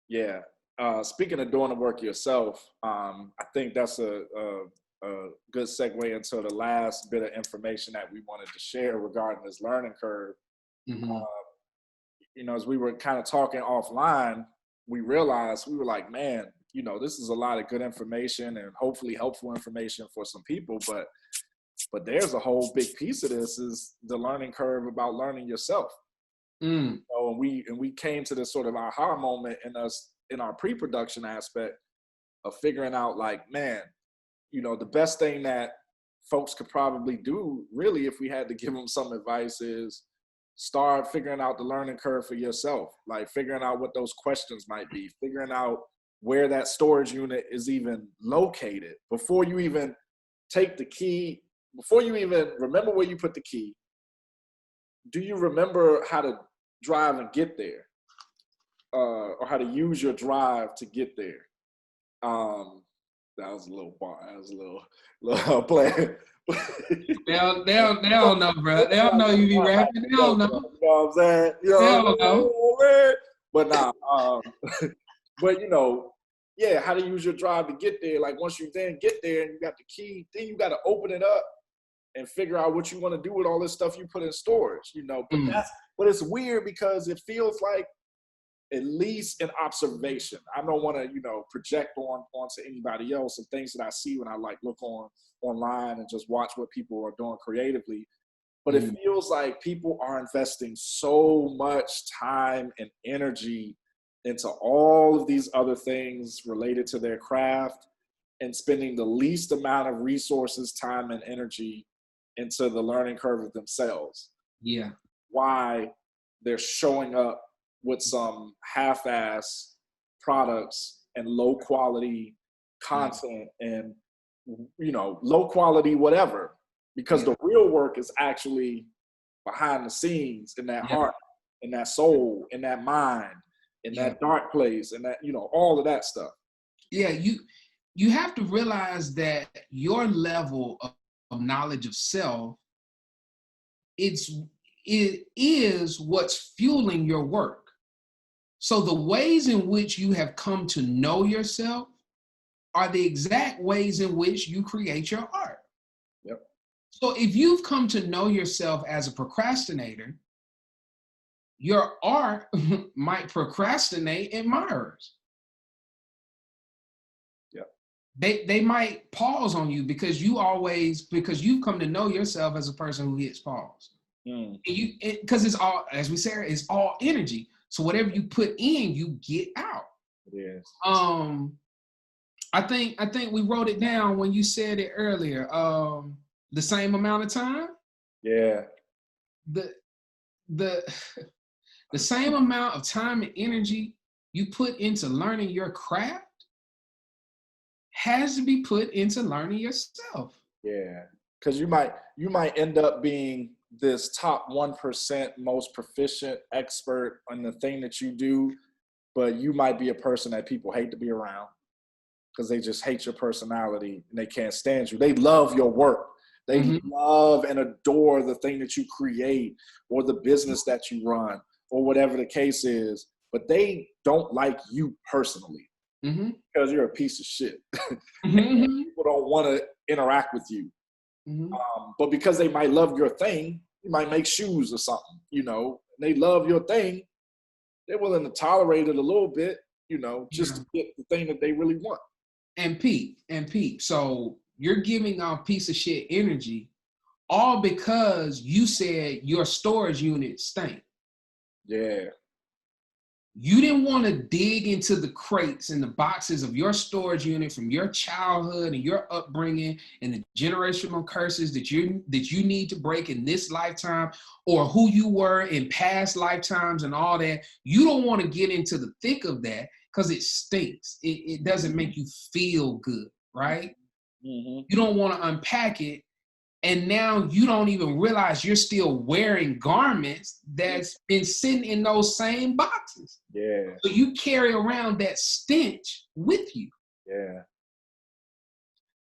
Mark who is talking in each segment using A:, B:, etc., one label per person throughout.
A: Yeah. Speaking of doing the work yourself, I think that's a good segue into the last bit of information that we wanted to share regarding this learning curve.
B: Hmm.
A: As we were kind of talking offline, we realized we were like, man, this is a lot of good information and hopefully helpful information for some people, but there's a whole big piece of this is the learning curve about learning yourself.
B: Mm.
A: And we came to this sort of aha moment in our pre-production aspect of figuring out like, man, the best thing that folks could probably do really if we had to give them some advice is start figuring out the learning curve for yourself, like figuring out what those questions might be, figuring out where that storage unit is even located before you even take the key, before you even remember where you put the key. Do you remember how to drive and get there, or how to use your drive to get there? That was a little bar. That was a little play.
B: They don't know, bro. They don't know you be rapping. They don't know.
A: You know what I'm saying?
B: They don't know.
A: But nah, but yeah, how to use your drive to get there. Like once you then get there and you got the key, then you got to open it up and figure out what you want to do with all this stuff you put in storage, But
B: Mm.
A: but it's weird because it feels like, at least in observation, I don't want to, project onto anybody else and things that I see when I like look online and just watch what people are doing creatively. But it
B: Mm.
A: feels like people are investing so much time and energy into all of these other things related to their craft and spending the least amount of resources, time, and energy into the learning curve of themselves.
B: Yeah.
A: Why they're showing up with some half-ass products and low quality
B: Yeah.
A: content and low quality whatever, because
B: Yeah.
A: the real work is actually behind the scenes, in that
B: Yeah.
A: heart, in that soul, in that mind, in
B: Yeah.
A: that dark place, and that all of that stuff.
B: Yeah. You have to realize that your level of knowledge of self, it is what's fueling your work. So the ways in which you have come to know yourself are the exact ways in which you create your art.
A: Yep.
B: So if you've come to know yourself as a procrastinator, your art might procrastinate admirers.
A: Yep.
B: They might pause on you because you've come to know yourself as a person who hits pause.
A: Mm.
B: Because it's all, as we say, it's all energy. So whatever you put in, you get out.
A: It is.
B: I think we wrote it down when you said it earlier. The same amount of time.
A: Yeah.
B: The the the same amount of time and energy you put into learning your craft has to be put into learning yourself.
A: Yeah. Because you might end up being this top 1% most proficient expert on the thing that you do, but you might be a person that people hate to be around because they just hate your personality and they can't stand you. They love your work. They
B: Mhm.
A: love and adore the thing that you create or the business that you run or whatever the case is, but they don't like you personally
B: Mm-hmm.
A: because you're a piece of shit.
B: Mm-hmm.
A: People don't want to interact with you.
B: Mm-hmm.
A: But because they might love your thing, you might make shoes or something, they love your thing, they're willing to tolerate it a little bit, just
B: Yeah.
A: to get the thing that they really want.
B: And Pete. So you're giving off piece of shit energy, all because you said your storage unit stank.
A: Yeah.
B: You didn't want to dig into the crates and the boxes of your storage unit from your childhood and your upbringing and the generational curses that you need to break in this lifetime, or who you were in past lifetimes and all that. You don't want to get into the thick of that because it stinks. It doesn't make you feel good, right?
A: Mm-hmm.
B: You don't want to unpack it. And now you don't even realize you're still wearing garments that's been sitting in those same boxes.
A: Yeah.
B: So you carry around that stench with you.
A: Yeah.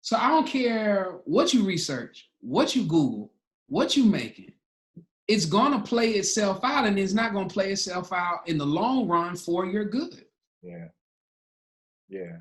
B: So I don't care what you research, what you Google, what you making. It's going to play itself out, and it's not going to play itself out in the long run for your good.
A: Yeah. Yeah.